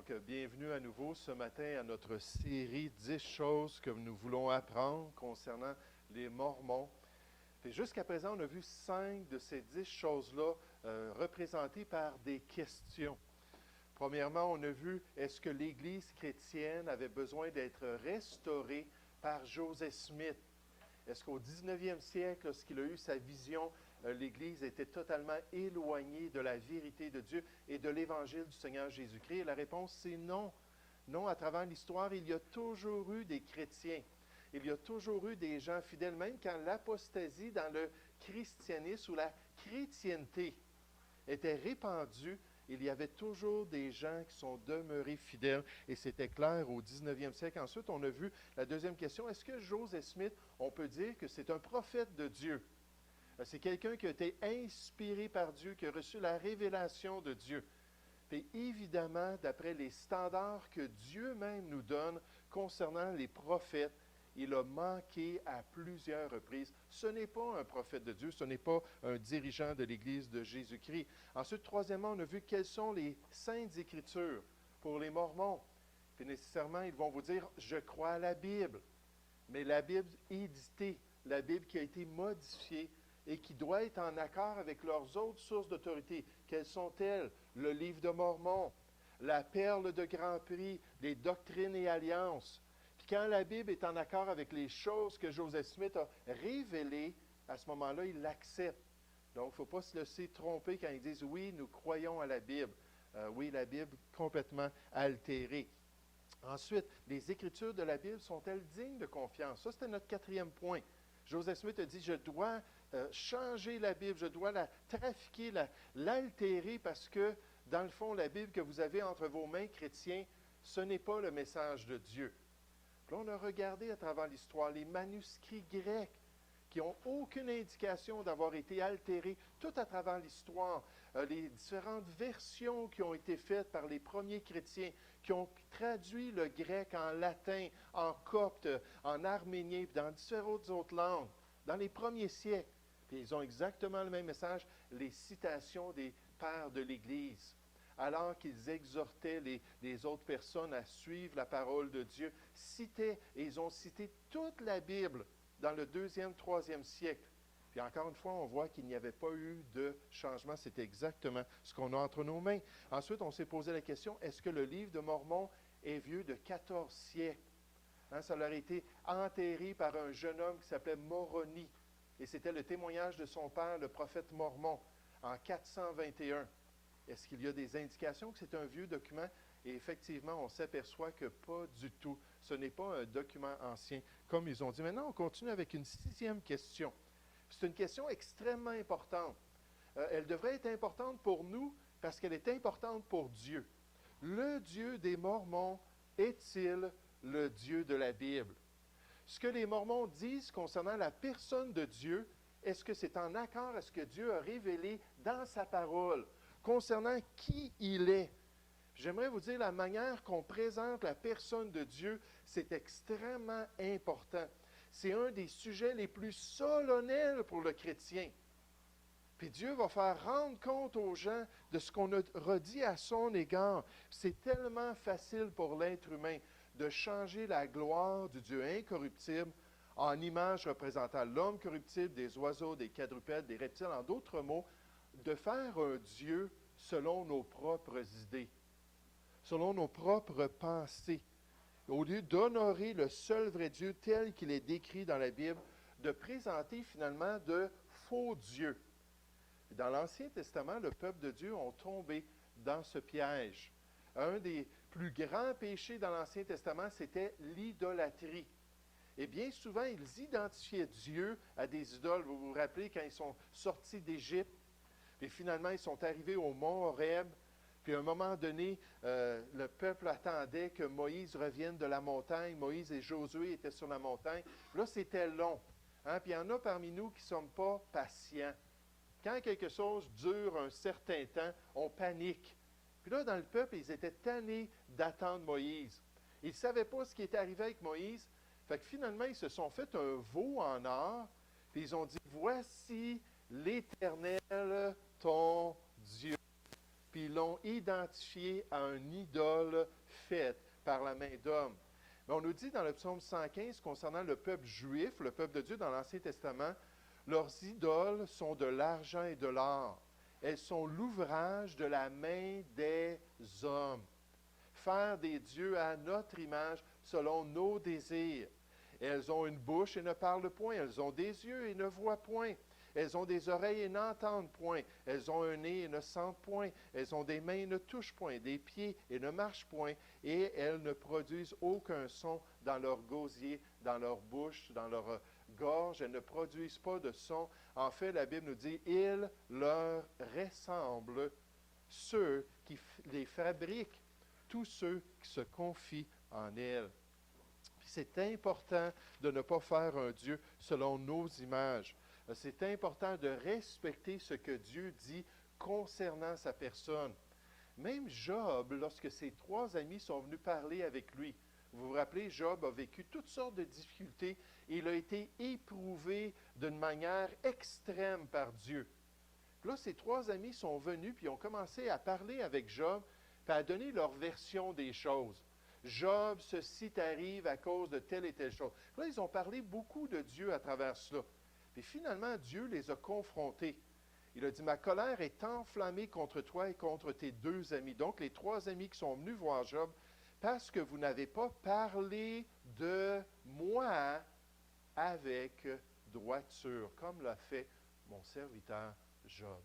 Donc, bienvenue à nouveau ce matin à notre série 10 choses que nous voulons apprendre concernant les Mormons. Et jusqu'à présent, on a vu 5 de ces 10 choses-là représentées par des questions. Premièrement, on a vu, est-ce que l'Église chrétienne avait besoin d'être restaurée par Joseph Smith? Est-ce qu'au 19e siècle, lorsqu'il a eu sa vision, l'Église était totalement éloignée de la vérité de Dieu et de l'Évangile du Seigneur Jésus-Christ? Et la réponse, c'est non. Non, à travers l'histoire, il y a toujours eu des chrétiens. Il y a toujours eu des gens fidèles, même quand l'apostasie dans le christianisme ou la chrétienté était répandue, il y avait toujours des gens qui sont demeurés fidèles, et c'était clair au 19e siècle. Ensuite, on a vu la deuxième question, est-ce que Joseph Smith, on peut dire que c'est un prophète de Dieu? C'est quelqu'un qui a été inspiré par Dieu, qui a reçu la révélation de Dieu. Et évidemment, d'après les standards que Dieu même nous donne concernant les prophètes, il a manqué à plusieurs reprises. Ce n'est pas un prophète de Dieu, ce n'est pas un dirigeant de l'Église de Jésus-Christ. Ensuite, troisièmement, on a vu quelles sont les saintes Écritures pour les Mormons. Puis nécessairement, ils vont vous dire, je crois à la Bible. Mais la Bible éditée, la Bible qui a été modifiée et qui doit être en accord avec leurs autres sources d'autorité. Quelles sont-elles? Le Livre de Mormon, la Perle de Grand Prix, les Doctrines et Alliances. Puis quand la Bible est en accord avec les choses que Joseph Smith a révélées, à ce moment-là, il l'accepte. Donc, il ne faut pas se laisser tromper quand ils disent « Oui, nous croyons à la Bible ». Oui, la Bible complètement altérée. Ensuite, les Écritures de la Bible sont-elles dignes de confiance? Ça, c'était notre quatrième point. Joseph Smith a dit « Je dois changer la Bible, je dois la trafiquer, l'altérer parce que, dans le fond, la Bible que vous avez entre vos mains, chrétiens, ce n'est pas le message de Dieu. » Puis là, on a regardé à travers l'histoire les manuscrits grecs qui n'ont aucune indication d'avoir été altérés, tout à travers l'histoire, les différentes versions qui ont été faites par les premiers chrétiens, qui ont traduit le grec en latin, en copte, en arménien, puis dans différentes autres langues, dans les premiers siècles. Puis ils ont exactement le même message, les citations des pères de l'Église, alors qu'ils exhortaient les autres personnes à suivre la parole de Dieu, citaient, et ils ont cité toute la Bible dans le 2e, 3e siècle. Puis encore une fois, on voit qu'il n'y avait pas eu de changement. C'était exactement ce qu'on a entre nos mains. Ensuite, on s'est posé la question, est-ce que le livre de Mormon est vieux de 14 siècles? Ça leur a été enterré par un jeune homme qui s'appelait Moroni. Et c'était le témoignage de son père, le prophète Mormon, en 421. Est-ce qu'il y a des indications que c'est un vieux document? Et effectivement, on s'aperçoit que pas du tout. Ce n'est pas un document ancien, comme ils ont dit. Maintenant, on continue avec une 6e question. C'est une question extrêmement importante. Elle devrait être importante pour nous parce qu'elle est importante pour Dieu. Le Dieu des Mormons est-il le Dieu de la Bible? Ce que les Mormons disent concernant la personne de Dieu, est-ce que c'est en accord avec ce que Dieu a révélé dans sa parole concernant qui il est? J'aimerais vous dire, la manière qu'on présente la personne de Dieu, c'est extrêmement important. C'est un des sujets les plus solennels pour le chrétien. Puis Dieu va faire rendre compte aux gens de ce qu'on a redit à son égard. C'est tellement facile pour l'être humain de changer la gloire du Dieu incorruptible en image représentant l'homme corruptible, des oiseaux, des quadrupèdes, des reptiles, en d'autres mots, de faire un Dieu selon nos propres idées, selon nos propres pensées. Au lieu d'honorer le seul vrai Dieu tel qu'il est décrit dans la Bible, de présenter finalement de faux dieux. Dans l'Ancien Testament, le peuple de Dieu ont tombé dans ce piège. Un des plus grands péchés dans l'Ancien Testament, c'était l'idolâtrie. Et bien souvent, ils identifiaient Dieu à des idoles. Vous vous rappelez quand ils sont sortis d'Égypte, et finalement ils sont arrivés au mont Horeb. Puis à un moment donné, le peuple attendait que Moïse revienne de la montagne. Moïse et Josué étaient sur la montagne. Là, c'était long. Puis il y en a parmi nous qui ne sommes pas patients. Quand quelque chose dure un certain temps, on panique. Puis là, dans le peuple, ils étaient tannés d'attendre Moïse. Ils ne savaient pas ce qui était arrivé avec Moïse. Fait que finalement, ils se sont fait un veau en or. Puis ils ont dit, voici l'Éternel, ton Dieu. puis ils l'ont identifié à une idole faite par la main d'homme. Mais on nous dit dans le psaume 115 concernant le peuple juif, le peuple de Dieu dans l'Ancien Testament, leurs idoles sont de l'argent et de l'or. Elles sont l'ouvrage de la main des hommes. Faire des dieux à notre image selon nos désirs. Elles ont une bouche et ne parlent point. Elles ont des yeux et ne voient point. Elles ont des oreilles et n'entendent point. Elles ont un nez et ne sentent point. Elles ont des mains et ne touchent point. Des pieds et ne marchent point. Et elles ne produisent aucun son dans leur gosier, dans leur bouche, dans leur gorge. Elles ne produisent pas de son. En fait, la Bible nous dit, ils leur ressemblent, ceux qui les fabriquent, tous ceux qui se confient en elles. C'est important de ne pas faire un Dieu selon nos images. C'est important de respecter ce que Dieu dit concernant sa personne. Même Job, lorsque ses 3 amis sont venus parler avec lui, vous vous rappelez, Job a vécu toutes sortes de difficultés et il a été éprouvé d'une manière extrême par Dieu. Puis là, ses 3 amis sont venus puis ont commencé à parler avec Job puis à donner leur version des choses. Job, ceci t'arrive à cause de telle et telle chose. Puis là, ils ont parlé beaucoup de Dieu à travers cela. Puis finalement, Dieu les a confrontés. Il a dit, ma colère est enflammée contre toi et contre tes 2 amis. Donc, les 3 amis qui sont venus voir Job, parce que vous n'avez pas parlé de moi avec droiture, comme l'a fait mon serviteur Job.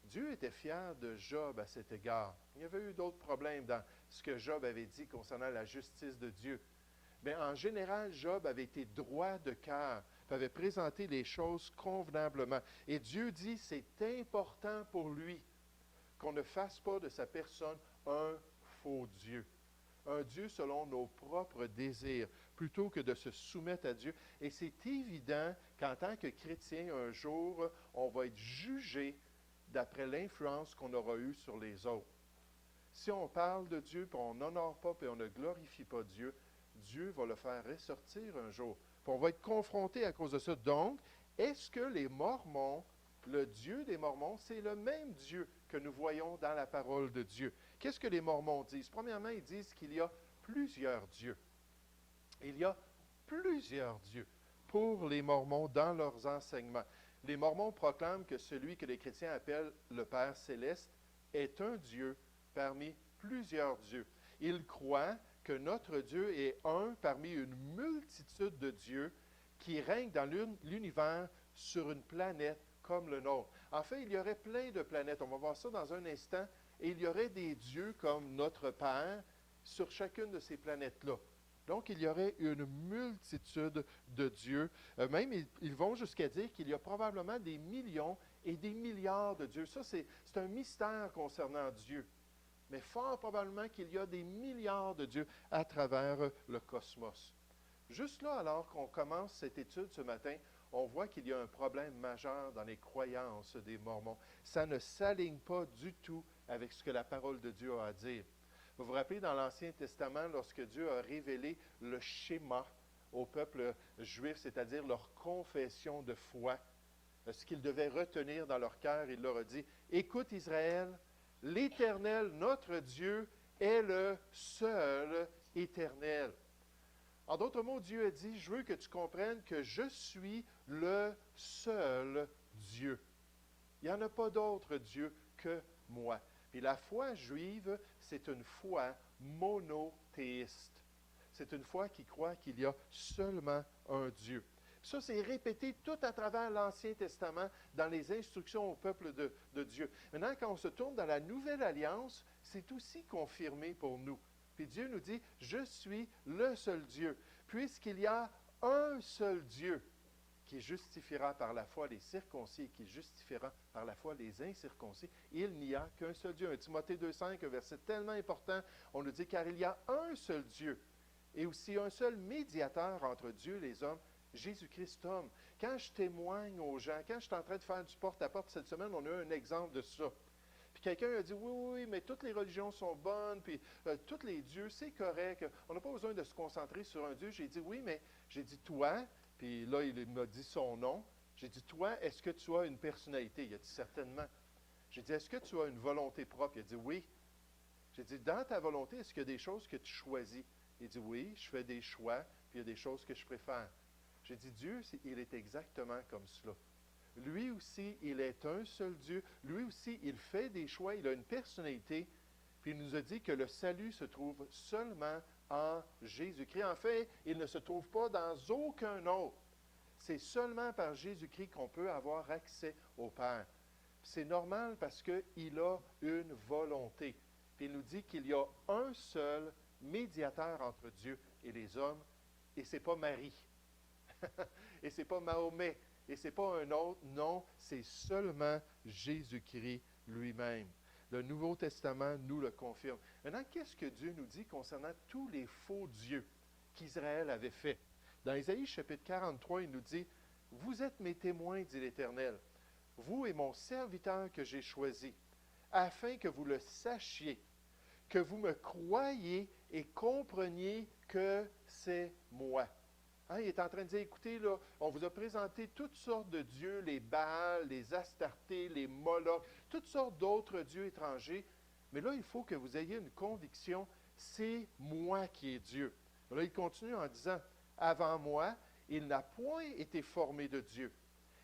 Dieu était fier de Job à cet égard. Il y avait eu d'autres problèmes dans ce que Job avait dit concernant la justice de Dieu. Mais en général, Job avait été droit de cœur, avait présenté les choses convenablement. Et Dieu dit, c'est important pour lui qu'on ne fasse pas de sa personne un faux Dieu. Un Dieu selon nos propres désirs, plutôt que de se soumettre à Dieu. Et c'est évident qu'en tant que chrétien, un jour, on va être jugé d'après l'influence qu'on aura eue sur les autres. Si on parle de Dieu, puis on n'honore pas, puis on ne glorifie pas Dieu, Dieu va le faire ressortir un jour. Puis on va être confronté à cause de ça. Donc, est-ce que les Mormons, le Dieu des Mormons, c'est le même Dieu que nous voyons dans la parole de Dieu? Qu'est-ce que les Mormons disent? Premièrement, ils disent qu'il y a plusieurs dieux. Il y a plusieurs dieux pour les Mormons dans leurs enseignements. Les Mormons proclament que celui que les chrétiens appellent le Père céleste est un Dieu parmi plusieurs dieux. Ils croient que notre Dieu est un parmi une multitude de dieux qui règnent dans l'univers sur une planète comme le nôtre. En fait, il y aurait plein de planètes. On va voir ça dans un instant. Et il y aurait des dieux comme notre Père sur chacune de ces planètes-là. Donc, il y aurait une multitude de dieux. Même, ils vont jusqu'à dire qu'il y a probablement des millions et des milliards de dieux. Ça, c'est un mystère concernant Dieu. Mais fort probablement qu'il y a des milliards de dieux à travers le cosmos. Juste là, alors qu'on commence cette étude ce matin, on voit qu'il y a un problème majeur dans les croyances des Mormons. Ça ne s'aligne pas du tout avec ce que la parole de Dieu a à dire. Vous vous rappelez dans l'Ancien Testament, lorsque Dieu a révélé le schéma au peuple juif, c'est-à-dire leur confession de foi, ce qu'ils devaient retenir dans leur cœur, il leur a dit, « Écoute Israël, l'Éternel, notre Dieu, est le seul éternel. » En d'autres mots, Dieu a dit, « Je veux que tu comprennes que je suis le seul Dieu. Il n'y en a pas d'autre Dieu que moi. » Puis la foi juive, c'est une foi monothéiste. C'est une foi qui croit qu'il y a seulement un Dieu. Ça, c'est répété tout à travers l'Ancien Testament dans les instructions au peuple de Dieu. Maintenant, quand on se tourne dans la Nouvelle Alliance, c'est aussi confirmé pour nous. Puis Dieu nous dit, « Je suis le seul Dieu. » Puisqu'il y a un seul Dieu qui justifiera par la foi les circoncis et qui justifiera par la foi les incirconcis, il n'y a qu'un seul Dieu. 1 Timothée 2,5, un verset tellement important, on nous dit, « Car il y a un seul Dieu et aussi un seul médiateur entre Dieu et les hommes, Jésus-Christ homme. » Quand je témoigne aux gens, quand je suis en train de faire du porte-à-porte cette semaine, on a eu un exemple de ça. Puis quelqu'un a dit, oui, mais toutes les religions sont bonnes, puis tous les dieux, c'est correct. On n'a pas besoin de se concentrer sur un Dieu. J'ai dit, oui, mais j'ai dit, toi, puis là, il m'a dit son nom. J'ai dit, toi, est-ce que tu as une personnalité? Il a dit, certainement. J'ai dit, est-ce que tu as une volonté propre? Il a dit, oui. J'ai dit, dans ta volonté, est-ce qu'il y a des choses que tu choisis? Il dit, oui, je fais des choix, puis il y a des choses que je préfère. J'ai dit, Dieu, il est exactement comme cela. Lui aussi, il est un seul Dieu. Lui aussi, il fait des choix, il a une personnalité. Puis il nous a dit que le salut se trouve seulement en Jésus-Christ. En fait, il ne se trouve pas dans aucun autre. C'est seulement par Jésus-Christ qu'on peut avoir accès au Père. C'est normal parce qu'il a une volonté. Puis il nous dit qu'il y a un seul médiateur entre Dieu et les hommes, et ce n'est pas Marie, et ce n'est pas Mahomet, et ce n'est pas un autre. Non, c'est seulement Jésus-Christ lui-même. Le Nouveau Testament nous le confirme. Maintenant, qu'est-ce que Dieu nous dit concernant tous les faux dieux qu'Israël avait faits? Dans Ésaïe chapitre 43, il nous dit, « Vous êtes mes témoins, dit l'Éternel, vous et mon serviteur que j'ai choisi, afin que vous le sachiez, que vous me croyiez et compreniez que c'est moi. » Hein, il est en train de dire, écoutez, là, on vous a présenté toutes sortes de dieux, les Baals, les Astartés, les Molochs, toutes sortes d'autres dieux étrangers. Mais là, il faut que vous ayez une conviction, c'est moi qui est Dieu. Là, il continue en disant, avant moi, il n'a point été formé de Dieu.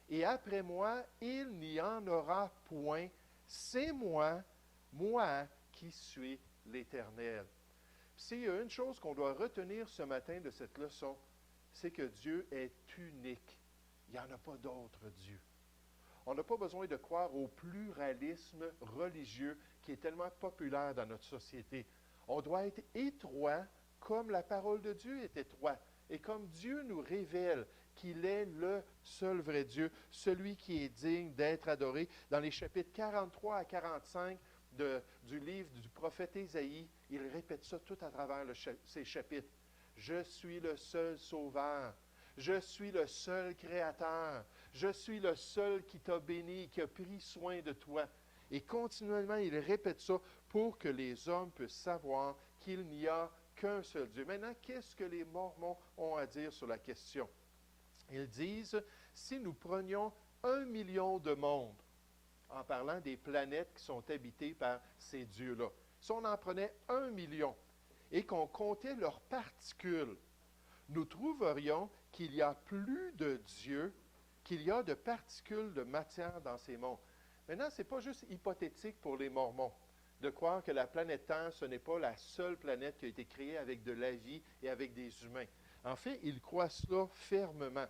Et après moi, il n'y en aura point. C'est moi, moi qui suis l'Éternel. S'il y a une chose qu'on doit retenir ce matin de cette leçon, c'est que Dieu est unique. Il n'y en a pas d'autre Dieu. On n'a pas besoin de croire au pluralisme religieux qui est tellement populaire dans notre société. On doit être étroit comme la parole de Dieu est étroite et comme Dieu nous révèle qu'il est le seul vrai Dieu, celui qui est digne d'être adoré. Dans les chapitres 43 à 45 du livre du prophète Ésaïe, il répète ça tout à travers ces chapitres. Je suis le seul sauveur. Je suis le seul créateur. Je suis le seul qui t'a béni, qui a pris soin de toi. Et continuellement, il répète ça pour que les hommes puissent savoir qu'il n'y a qu'un seul Dieu. Maintenant, qu'est-ce que les Mormons ont à dire sur la question? Ils disent, si nous prenions 1 million de mondes, en parlant des planètes qui sont habitées par ces dieux-là, si on en prenait 1 million, et qu'on comptait leurs particules, nous trouverions qu'il y a plus de dieux qu'il y a de particules de matière dans ces mondes. Maintenant, ce n'est pas juste hypothétique pour les Mormons de croire que la planète Terre, ce n'est pas la seule planète qui a été créée avec de la vie et avec des humains. En fait, ils croient cela fermement.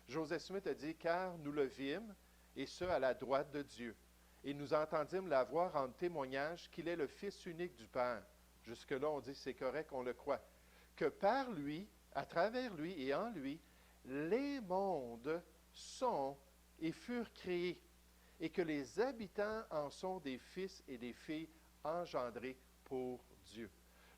Joseph Smith a dit, « Car nous le vîmes, et ce à la droite de Dieu, et nous entendîmes la voix rendre témoignage qu'il est le Fils unique du Père. » Jusque-là, on dit c'est correct, on le croit. Que par lui, à travers lui et en lui, les mondes sont et furent créés, et que les habitants en sont des fils et des filles engendrés pour Dieu.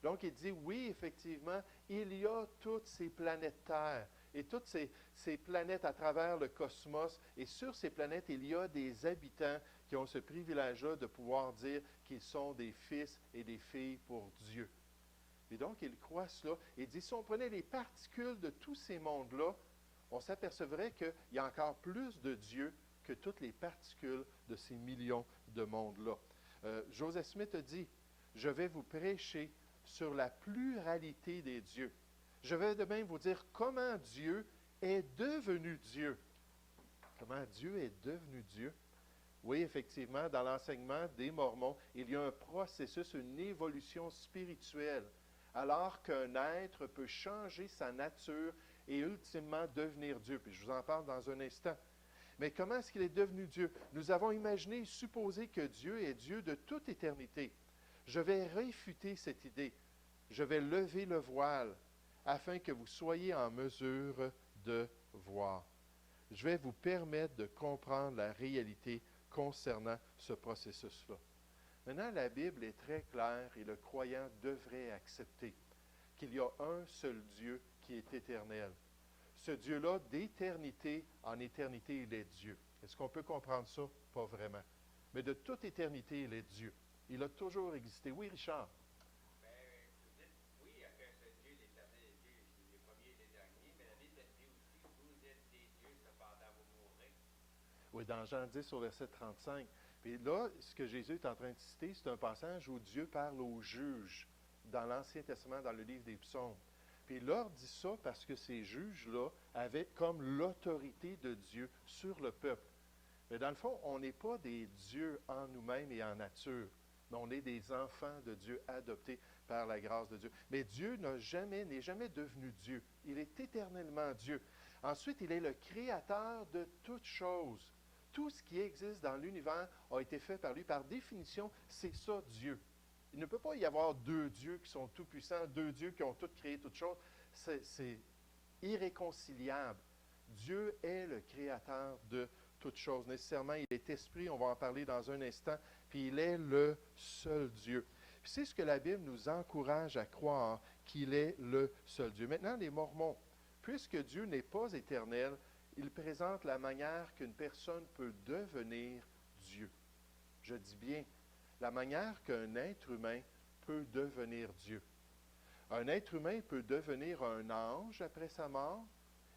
Donc, il dit, oui, effectivement, il y a toutes ces planètes Terre et toutes ces planètes à travers le cosmos. Et sur ces planètes, il y a des habitants qui ont ce privilège-là de pouvoir dire qu'ils sont des fils et des filles pour Dieu. Et donc, il croit cela. Il dit, si on prenait les particules de tous ces mondes-là, on s'apercevrait qu'il y a encore plus de Dieu que toutes les particules de ces millions de mondes-là. Joseph Smith a dit, je vais vous prêcher sur la pluralité des dieux. Je vais de même vous dire comment Dieu est devenu Dieu. Comment Dieu est devenu Dieu? Oui, effectivement, dans l'enseignement des Mormons, il y a un processus, une évolution spirituelle, alors qu'un être peut changer sa nature et ultimement devenir Dieu. Puis je vous en parle dans un instant. Mais comment est-ce qu'il est devenu Dieu? Nous avons imaginé et supposé que Dieu est Dieu de toute éternité. Je vais réfuter cette idée. Je vais lever le voile afin que vous soyez en mesure de voir. Je vais vous permettre de comprendre la réalité concernant ce processus-là. Maintenant, la Bible est très claire et le croyant devrait accepter qu'il y a un seul Dieu qui est éternel. Ce Dieu-là, d'éternité en éternité, il est Dieu. Est-ce qu'on peut comprendre ça? Pas vraiment. Mais de toute éternité, il est Dieu. Il a toujours existé. Oui, Richard? Bien, vous dites, oui, il y a qu'un seul Dieu, l'éternel Dieu, le premier et le dernier, mais la Bible dit aussi, vous êtes des dieux, cependant vous mourrez. Oui, dans Jean 10 au verset 35. Puis là, ce que Jésus est en train de citer, c'est un passage où Dieu parle aux juges dans l'Ancien Testament, dans le livre des Psaumes. Puis il leur dit ça parce que ces juges-là avaient comme l'autorité de Dieu sur le peuple. Mais dans le fond, on n'est pas des dieux en nous-mêmes et en nature, mais on est des enfants de Dieu adoptés par la grâce de Dieu. Mais Dieu n'est jamais devenu Dieu. Il est éternellement Dieu. Ensuite, il est le créateur de toutes choses. Tout ce qui existe dans l'univers a été fait par lui. Par définition, c'est ça Dieu. Il ne peut pas y avoir deux dieux qui sont tout-puissants, deux dieux qui ont tout créé toutes choses. C'est irréconciliable. Dieu est le créateur de toutes choses. Nécessairement, il est esprit, on va en parler dans un instant, puis il est le seul Dieu. Puis c'est ce que la Bible nous encourage à croire, qu'il est le seul Dieu. Maintenant, les Mormons, puisque Dieu n'est pas éternel, ils présentent la manière qu'une personne peut devenir Dieu. Je dis bien, la manière qu'un être humain peut devenir Dieu. Un être humain peut devenir un ange après sa mort,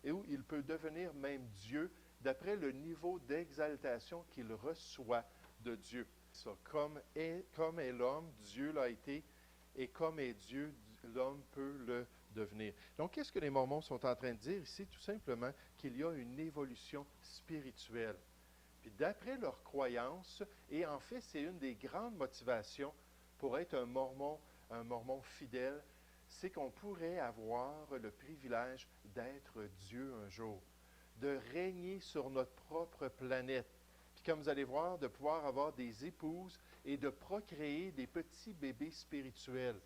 et où il peut devenir même Dieu d'après le niveau d'exaltation qu'il reçoit de Dieu. Ça, comme est l'homme, Dieu l'a été, et comme est Dieu, l'homme peut le devenir. Donc, qu'est-ce que les Mormons sont en train de dire ici? Tout simplement qu'il y a une évolution spirituelle. Puis d'après leur croyance, et en fait, c'est une des grandes motivations pour être un mormon fidèle, c'est qu'on pourrait avoir le privilège d'être Dieu un jour, de régner sur notre propre planète. Puis comme vous allez voir, de pouvoir avoir des épouses et de procréer des petits bébés spirituels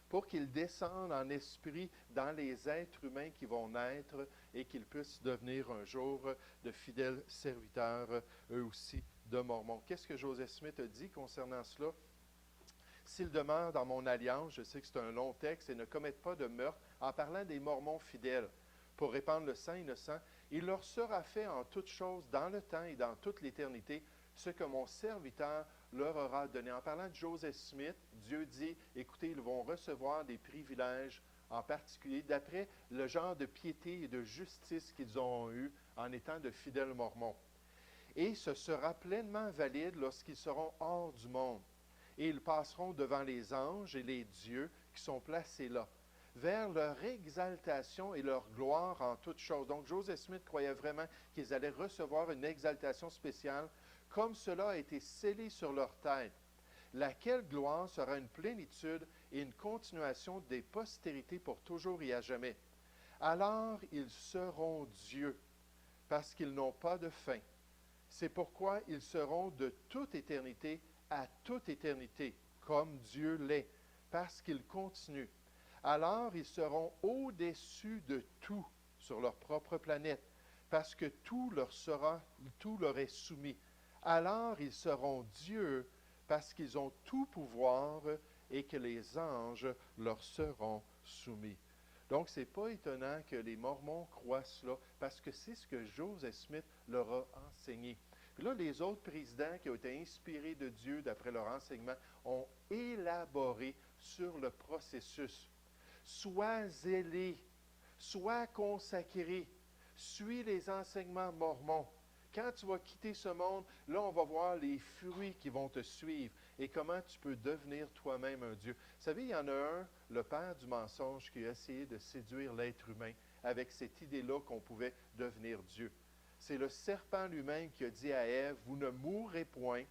pour qu'ils descendent en esprit dans les êtres humains qui vont naître et qu'ils puissent devenir un jour de fidèles serviteurs, eux aussi, de Mormons. Qu'est-ce que Joseph Smith a dit concernant cela? S'ils demeurent dans mon alliance, je sais que c'est un long texte, et ne commettent pas de meurtre, en parlant des Mormons fidèles, pour répandre le sang innocent, il leur sera fait en toutes choses, dans le temps et dans toute l'éternité, ce que mon serviteur leur aura donné. En parlant de Joseph Smith, Dieu dit, écoutez, ils vont recevoir des privilèges, en particulier d'après le genre de piété et de justice qu'ils ont eu en étant de fidèles Mormons. Et ce sera pleinement valide lorsqu'ils seront hors du monde. Et ils passeront devant les anges et les dieux qui sont placés là, vers leur exaltation et leur gloire en toutes choses. Donc, Joseph Smith croyait vraiment qu'ils allaient recevoir une exaltation spéciale, comme cela a été scellé sur leur tête, laquelle gloire sera une plénitude et une continuation des postérités pour toujours et à jamais. Alors, ils seront Dieu, parce qu'ils n'ont pas de fin. C'est pourquoi ils seront de toute éternité à toute éternité, comme Dieu l'est, parce qu'il continue. Alors ils seront au-dessus de tout sur leur propre planète, parce que tout leur est soumis. Alors ils seront Dieu, parce qu'ils ont tout pouvoir et que les anges leur seront soumis. Donc, ce n'est pas étonnant que les Mormons croient cela, parce que c'est ce que Joseph Smith leur a enseigné. Puis là, les autres présidents qui ont été inspirés de Dieu d'après leur enseignement ont élaboré sur le processus. Sois zélé, sois consacré, suis les enseignements mormons. Quand tu vas quitter ce monde, là, on va voir les fruits qui vont te suivre et comment tu peux devenir toi-même un Dieu. Vous savez, il y en a un, le père du mensonge, qui a essayé de séduire l'être humain avec cette idée-là qu'on pouvait devenir Dieu. C'est le serpent lui-même qui a dit à Ève, « Vous ne mourrez point,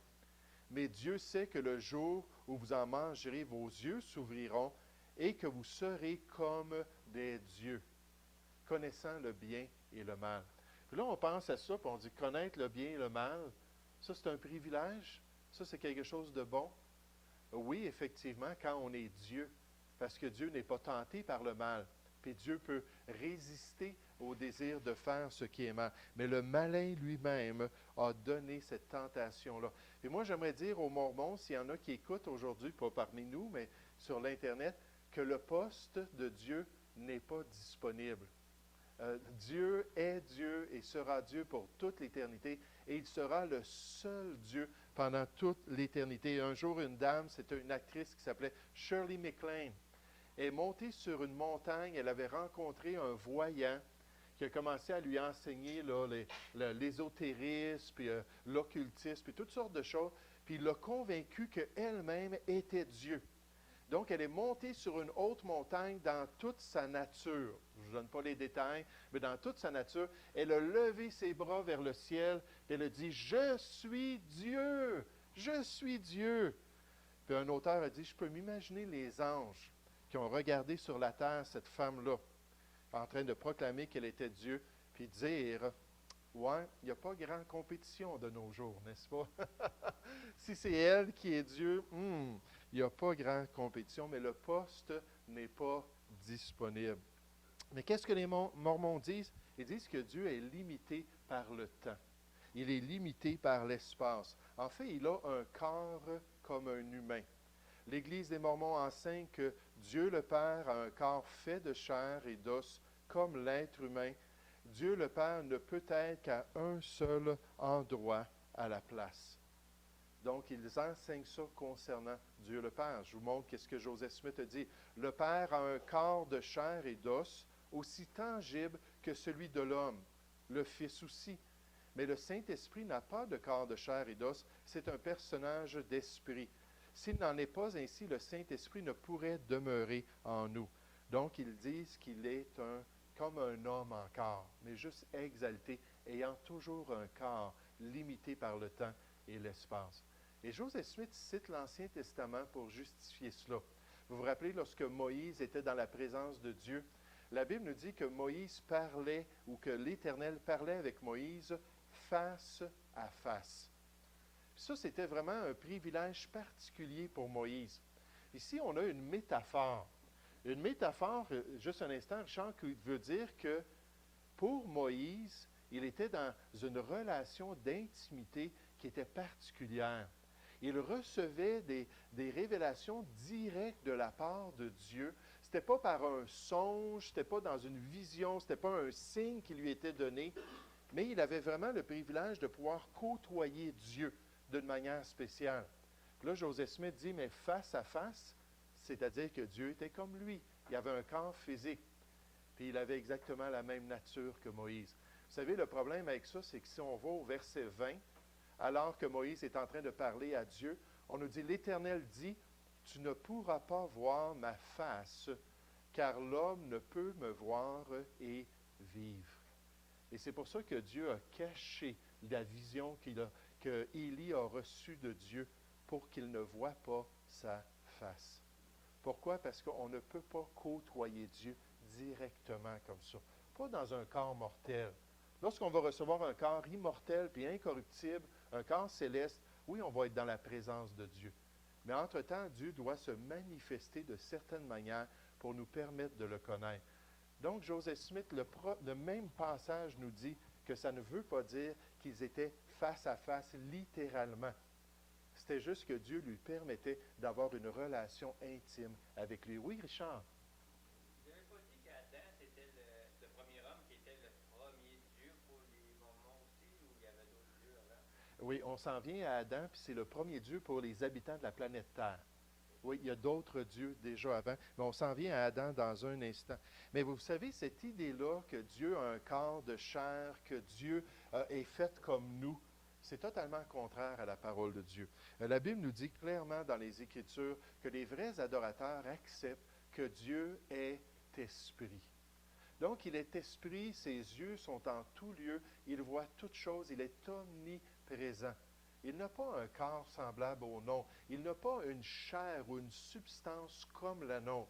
mais Dieu sait que le jour où vous en mangerez, vos yeux s'ouvriront et que vous serez comme des dieux, connaissant le bien et le mal. » Puis là, on pense à ça, puis on dit, connaître le bien et le mal, ça c'est un privilège, ça c'est quelque chose de bon. Oui, effectivement, quand on est Dieu, parce que Dieu n'est pas tenté par le mal. Puis Dieu peut résister au désir de faire ce qui est mal. Mais le malin lui-même a donné cette tentation-là. Et moi, j'aimerais dire aux Mormons, s'il y en a qui écoutent aujourd'hui, pas parmi nous, mais sur l'Internet, que le poste de Dieu n'est pas disponible. Dieu est Dieu et sera Dieu pour toute l'éternité. Et il sera le seul Dieu pendant toute l'éternité. Un jour, une dame, c'était une actrice qui s'appelait Shirley MacLaine, est montée sur une montagne. Elle avait rencontré un voyant qui a commencé à lui enseigner là, l'ésotérisme, puis l'occultisme, puis toutes sortes de choses, puis il l'a convaincu qu'elle-même était Dieu. Donc, elle est montée sur une haute montagne dans toute sa nature. Je ne vous donne pas les détails, mais dans toute sa nature, elle a levé ses bras vers le ciel, et elle a dit, « Je suis Dieu! Je suis Dieu! » Puis un auteur a dit, « Je peux m'imaginer les anges qui ont regardé sur la terre cette femme-là, en train de proclamer qu'elle était Dieu, puis dire, « Ouais, il n'y a pas grande compétition de nos jours, n'est-ce pas? Si c'est elle qui est Dieu, il n'y a pas grande compétition, mais le poste n'est pas disponible. » Mais qu'est-ce que les Mormons disent? Ils disent que Dieu est limité par le temps. Il est limité par l'espace. En fait, il a un corps comme un humain. L'Église des Mormons enseigne que Dieu le Père a un corps fait de chair et d'os comme l'être humain. Dieu le Père ne peut être qu'à un seul endroit à la place. Donc, ils enseignent ça concernant Dieu le Père. Je vous montre ce que Joseph Smith a dit. Le Père a un corps de chair et d'os aussi tangible que celui de l'homme. Le Fils aussi. Mais le Saint-Esprit n'a pas de corps de chair et d'os. C'est un personnage d'esprit. S'il n'en est pas ainsi, le Saint-Esprit ne pourrait demeurer en nous. Donc, ils disent qu'il est comme un homme encore, mais juste exalté, ayant toujours un corps limité par le temps et l'espace. Et Joseph Smith cite l'Ancien Testament pour justifier cela. Vous vous rappelez, lorsque Moïse était dans la présence de Dieu, la Bible nous dit que Moïse parlait, ou que l'Éternel parlait avec Moïse face à face. Ça, c'était vraiment un privilège particulier pour Moïse. Ici, on a une métaphore. Une métaphore, juste un instant, Richard, qui veut dire que pour Moïse, il était dans une relation d'intimité qui était particulière. Il recevait des révélations directes de la part de Dieu. Ce n'était pas par un songe, ce n'était pas dans une vision, ce n'était pas un signe qui lui était donné, mais il avait vraiment le privilège de pouvoir côtoyer Dieu d'une manière spéciale. Puis là, Joseph Smith dit, mais face à face, c'est-à-dire que Dieu était comme lui. Il avait un corps physique, puis il avait exactement la même nature que Moïse. Vous savez, le problème avec ça, c'est que si on va au verset 20, alors que Moïse est en train de parler à Dieu, on nous dit, l'Éternel dit, « Tu ne pourras pas voir ma face, car l'homme ne peut me voir et vivre. » Et c'est pour ça que Dieu a caché la vision que Élie a reçue de Dieu pour qu'il ne voie pas sa face. Pourquoi? Parce qu'on ne peut pas côtoyer Dieu directement comme ça. Pas dans un corps mortel. Lorsqu'on va recevoir un corps immortel puis incorruptible, un corps céleste, oui, on va être dans la présence de Dieu. Mais entre-temps, Dieu doit se manifester de certaines manières pour nous permettre de le connaître. Donc, Joseph Smith, le même passage nous dit que ça ne veut pas dire qu'ils étaient face à face, littéralement. C'était juste que Dieu lui permettait d'avoir une relation intime avec lui. Oui, Richard? Vous n'avez pas dit qu'Adam, c'était le premier homme qui était le premier Dieu pour les Mormons aussi, ou il y avait d'autres dieux avant? Oui, on s'en vient à Adam, puis c'est le premier Dieu pour les habitants de la planète Terre. Oui, il y a d'autres dieux déjà avant, mais on s'en vient à Adam dans un instant. Mais vous savez, cette idée-là que Dieu a un corps de chair, que Dieu est fait comme nous, c'est totalement contraire à la parole de Dieu. La Bible nous dit clairement dans les Écritures que les vrais adorateurs acceptent que Dieu est esprit. Donc, il est esprit, ses yeux sont en tout lieu, il voit toutes choses, il est omniprésent. Il n'a pas un corps semblable au nôtre. Il n'a pas une chair ou une substance comme la nôtre.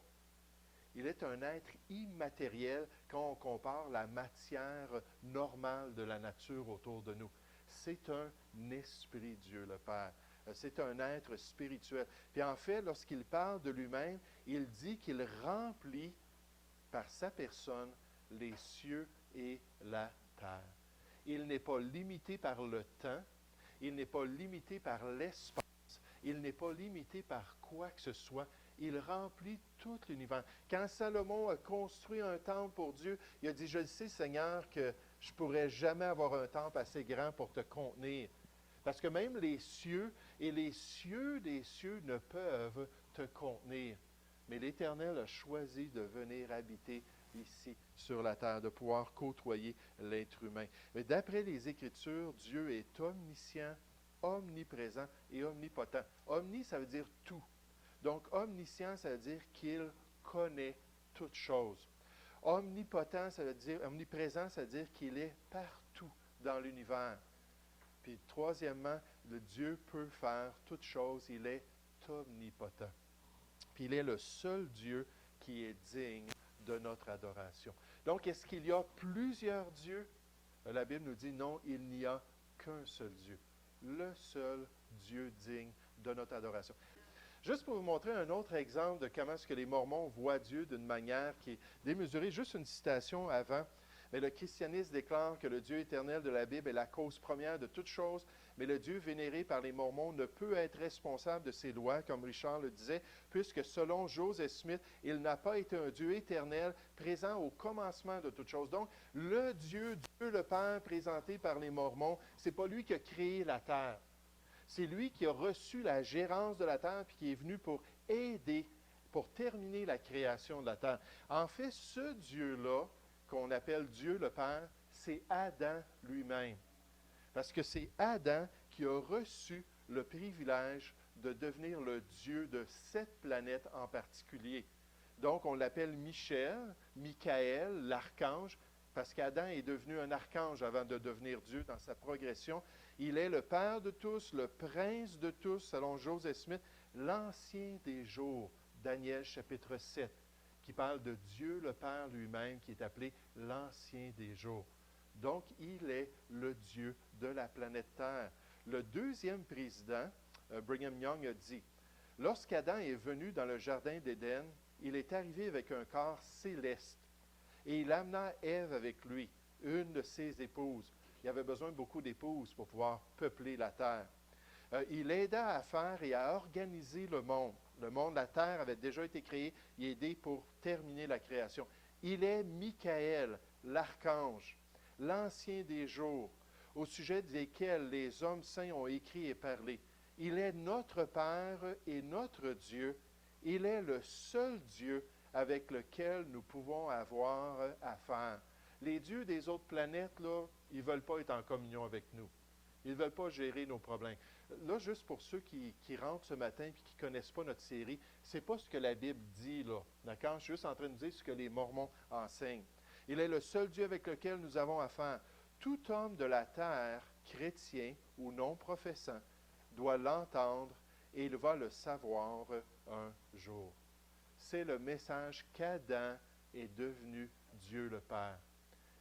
Il est un être immatériel quand on compare la matière normale de la nature autour de nous. C'est un esprit, Dieu le Père. C'est un être spirituel. Puis en fait, lorsqu'il parle de lui-même, il dit qu'il remplit par sa personne les cieux et la terre. Il n'est pas limité par le temps. Il n'est pas limité par l'espace. Il n'est pas limité par quoi que ce soit. Il remplit tout l'univers. Quand Salomon a construit un temple pour Dieu, il a dit, « Je le sais, Seigneur, que je ne pourrais jamais avoir un temple assez grand pour te contenir. » Parce que même les cieux et les cieux des cieux ne peuvent te contenir. Mais l'Éternel a choisi de venir habiter ici sur la terre, de pouvoir côtoyer l'être humain. Mais d'après les Écritures, Dieu est omniscient, omniprésent et omnipotent. Omni, ça veut dire tout. Donc, omniscient, ça veut dire qu'il connaît toutes choses. Omnipotent, ça veut dire, omniprésent, ça veut dire qu'il est partout dans l'univers. Puis, troisièmement, le Dieu peut faire toutes choses. Il est omnipotent. Puis, il est le seul Dieu qui est digne de notre adoration. Donc, est-ce qu'il y a plusieurs dieux? La Bible nous dit non, il n'y a qu'un seul Dieu. Le seul Dieu digne de notre adoration. Juste pour vous montrer un autre exemple de comment est-ce que les Mormons voient Dieu d'une manière qui est démesurée, juste une citation avant. Mais le christianisme déclare que le Dieu éternel de la Bible est la cause première de toutes choses, mais le Dieu vénéré par les Mormons ne peut être responsable de ses lois, comme Richard le disait, puisque selon Joseph Smith, il n'a pas été un Dieu éternel présent au commencement de toutes choses. Donc, le Dieu, Dieu le Père présenté par les Mormons, ce n'est pas lui qui a créé la terre. C'est lui qui a reçu la gérance de la terre puis qui est venu pour aider, pour terminer la création de la terre. En fait, ce Dieu-là, qu'on appelle Dieu le Père, c'est Adam lui-même. Parce que c'est Adam qui a reçu le privilège de devenir le Dieu de cette planète en particulier. Donc, on l'appelle Michaël, l'archange, parce qu'Adam est devenu un archange avant de devenir Dieu dans sa progression. Il est le Père de tous, le Prince de tous, selon Joseph Smith, l'Ancien des jours, Daniel chapitre 7, qui parle de Dieu le Père lui-même, qui est appelé l'Ancien des jours. Donc, il est le Dieu de la planète Terre. Le deuxième président, Brigham Young, a dit, « Lorsqu'Adam est venu dans le jardin d'Éden, il est arrivé avec un corps céleste. Et il amena Ève avec lui, une de ses épouses. » Il avait besoin de beaucoup d'épouses pour pouvoir peupler la terre. Il aida à faire et à organiser le monde. Le monde, la terre avait déjà été créée. Il a aidé pour terminer la création. Il est Michaël, l'archange, l'ancien des jours, au sujet desquels les hommes saints ont écrit et parlé. Il est notre Père et notre Dieu. Il est le seul Dieu avec lequel nous pouvons avoir affaire. Les dieux des autres planètes, là, ils ne veulent pas être en communion avec nous. Ils ne veulent pas gérer nos problèmes. Là, juste pour ceux qui rentrent ce matin et qui ne connaissent pas notre série, ce n'est pas ce que la Bible dit, là. D'accord? Je suis juste en train de dire ce que les Mormons enseignent. Il est le seul Dieu avec lequel nous avons affaire. Tout homme de la terre, chrétien ou non professant, doit l'entendre et il va le savoir un jour. C'est le message qu'Adam est devenu Dieu le Père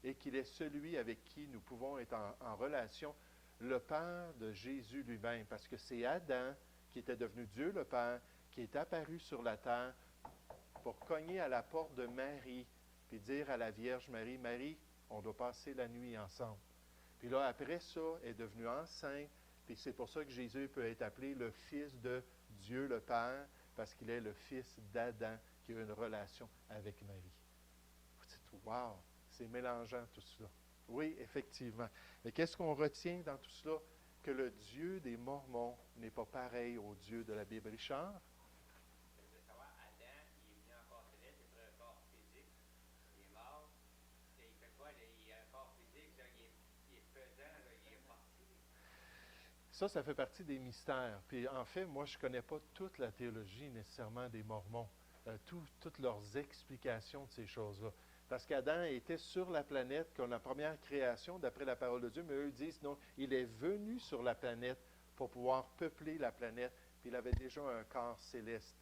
et qu'il est celui avec qui nous pouvons être en relation, le Père de Jésus lui-même, parce que c'est Adam qui était devenu Dieu le Père, qui est apparu sur la terre pour cogner à la porte de Marie, puis dire à la Vierge Marie, « Marie, on doit passer la nuit ensemble. » Puis là, après ça, elle est devenue enceinte, puis c'est pour ça que Jésus peut être appelé le Fils de Dieu le Père, parce qu'il est le fils d'Adam qui a une relation avec Marie. Vous dites, wow, c'est mélangeant tout cela. Oui, effectivement. Mais qu'est-ce qu'on retient dans tout cela? Que le Dieu des Mormons n'est pas pareil au Dieu de la Bible. Richard? Je veux savoir, Adam, il est venu en corps céleste, il a pris un corps physique, il est mort, et il fait quoi? Là, il a un corps physique, là, il est pesant, là, il est parti. Ça fait partie des mystères. Puis en fait, moi, je ne connais pas toute la théologie nécessairement des Mormons, toutes leurs explications de ces choses-là. Parce qu'Adam était sur la planète comme la première création, d'après la parole de Dieu, mais eux disent non, il est venu sur la planète pour pouvoir peupler la planète, puis il avait déjà un corps céleste.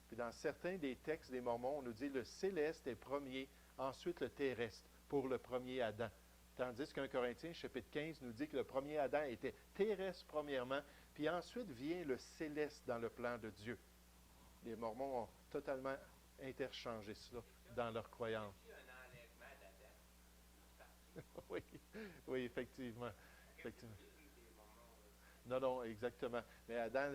Puis dans certains des textes des Mormons, on nous dit le céleste est premier, ensuite le terrestre, pour le premier Adam. Tandis qu'un Corinthiens, chapitre 15, nous dit que le premier Adam était terrestre premièrement, puis ensuite vient le céleste dans le plan de Dieu. Les Mormons ont totalement interchangé cela dans leur croyance. Oui, oui, effectivement. Non, exactement. Mais Adam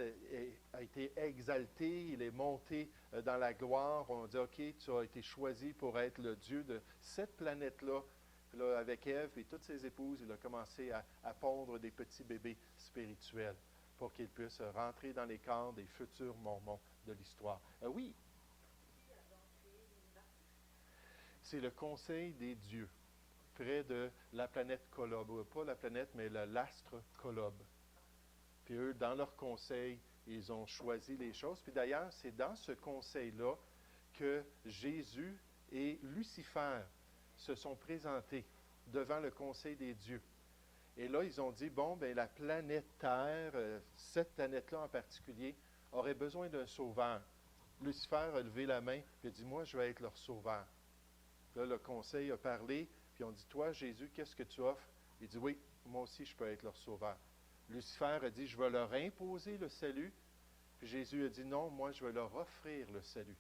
a été exalté, il est monté dans la gloire. On dit, OK, tu as été choisi pour être le Dieu de cette planète-là. Puis là, avec Ève et toutes ses épouses, il a commencé à pondre des petits bébés spirituels pour qu'ils puissent rentrer dans les corps des futurs Mormons de l'histoire. Oui. c'est le conseil des dieux, près de la planète Colobe. Pas la planète, mais l'astre Colobe. Puis eux, dans leur conseil, ils ont choisi les choses. Puis d'ailleurs, c'est dans ce conseil-là que Jésus et Lucifer se sont présentés devant le conseil des dieux. Et là, ils ont dit, bon, bien, la planète Terre, cette planète-là en particulier, aurait besoin d'un sauveur. Lucifer a levé la main et a dit, moi, je vais être leur sauveur. Là, le conseil a parlé, puis on dit, toi, Jésus, qu'est-ce que tu offres? Il dit, oui, moi aussi, je peux être leur sauveur. Lucifer a dit, je vais leur imposer le salut. Puis Jésus a dit, non, moi, je vais leur offrir le salut.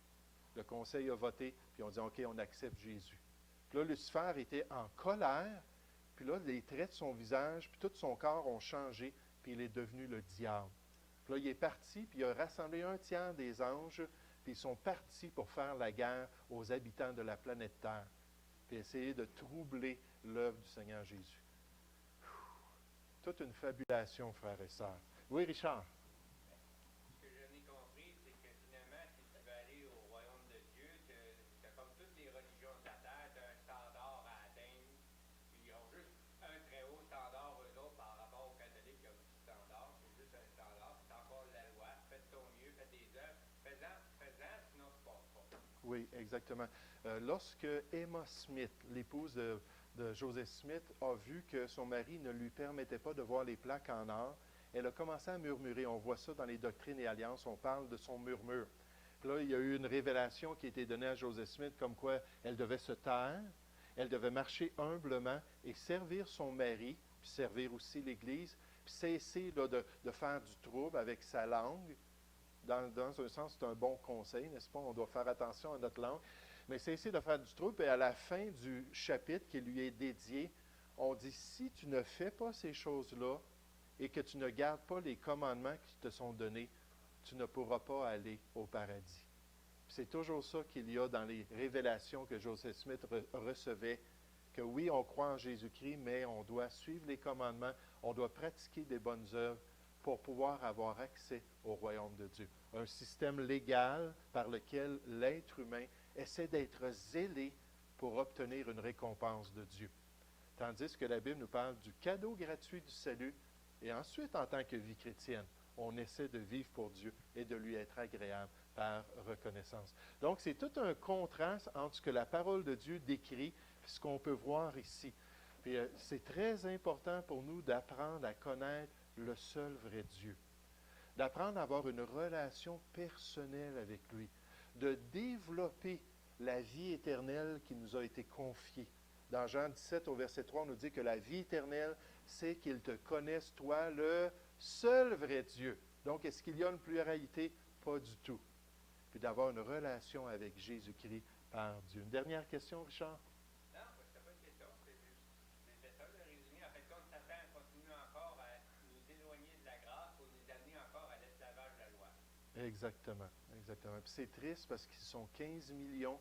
Le conseil a voté, puis on dit, OK, on accepte Jésus. Puis là, Lucifer était en colère, puis là, les traits de son visage, puis tout son corps ont changé, puis il est devenu le diable. Puis là, il est parti, puis il a rassemblé un tiers des anges, puis ils sont partis pour faire la guerre aux habitants de la planète Terre, puis essayer de troubler l'œuvre du Seigneur Jésus. Toute une fabulation, frères et sœurs. Oui, Richard? Ce que j'en ai compris, c'est que finalement, si tu veux aller au royaume de Dieu, tu as comme toutes les religions de la terre, tu as un standard à atteindre. Puis ils ont juste un très haut standard, eux autres, par rapport aux catholiques qui ont du standard. C'est juste un standard. C'est encore la loi. Fais de ton mieux, fais des œuvres. Fais-en, sinon tu passes pas. Oui, exactement. Lorsque Emma Smith, l'épouse de Joseph Smith, a vu que son mari ne lui permettait pas de voir les plaques en or, elle a commencé à murmurer. On voit ça dans les Doctrines et Alliances, on parle de son murmure. Puis là, il y a eu une révélation qui a été donnée à Joseph Smith, comme quoi elle devait se taire, elle devait marcher humblement et servir son mari, puis servir aussi l'Église, puis cesser là, de faire du trouble avec sa langue. Dans un sens, c'est un bon conseil, n'est-ce pas? On doit faire attention à notre langue. Mais cesser de faire du trouble. Et à la fin du chapitre qui lui est dédié, on dit, si tu ne fais pas ces choses-là et que tu ne gardes pas les commandements qui te sont donnés, tu ne pourras pas aller au paradis. C'est toujours ça qu'il y a dans les révélations que Joseph Smith recevait, que oui, on croit en Jésus-Christ, mais on doit suivre les commandements, on doit pratiquer des bonnes œuvres pour pouvoir avoir accès au royaume de Dieu. Un système légal par lequel l'être humain essaie d'être zélé pour obtenir une récompense de Dieu. Tandis que la Bible nous parle du cadeau gratuit du salut, et ensuite, en tant que vie chrétienne, on essaie de vivre pour Dieu et de lui être agréable par reconnaissance. Donc, c'est tout un contraste entre ce que la parole de Dieu décrit et ce qu'on peut voir ici. Puis, c'est très important pour nous d'apprendre à connaître le seul vrai Dieu, d'apprendre à avoir une relation personnelle avec lui, de développer la vie éternelle qui nous a été confiée. Dans Jean 17, au verset 3, on nous dit que la vie éternelle, c'est qu'ils te connaissent, toi, le seul vrai Dieu. Donc, est-ce qu'il y a une pluralité? Pas du tout. Puis d'avoir une relation avec Jésus-Christ par Dieu. Une dernière question, Richard? Non, c'était pas une question, c'était ça le résumé. En fait, comme Satan continue encore à nous éloigner de la grâce pour nous amener encore à l'esclavage de la loi. Exactement, exactement. Puis c'est triste parce qu'ils sont 15 millions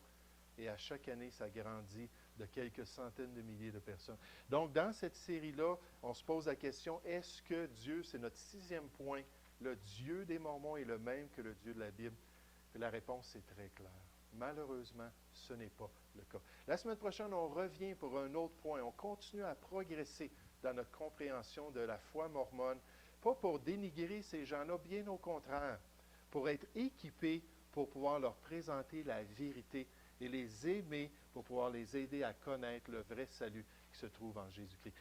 et à chaque année, ça grandit de quelques centaines de milliers de personnes. Donc, dans cette série-là, on se pose la question, est-ce que Dieu, c'est notre 6e point, le Dieu des Mormons est le même que le Dieu de la Bible? Puis la réponse est très claire. Malheureusement, ce n'est pas le cas. La semaine prochaine, on revient pour un autre point. On continue à progresser dans notre compréhension de la foi mormone, pas pour dénigrer ces gens-là, bien au contraire, pour être équipés pour pouvoir leur présenter la vérité et les aimer pour pouvoir les aider à connaître le vrai salut qui se trouve en Jésus-Christ.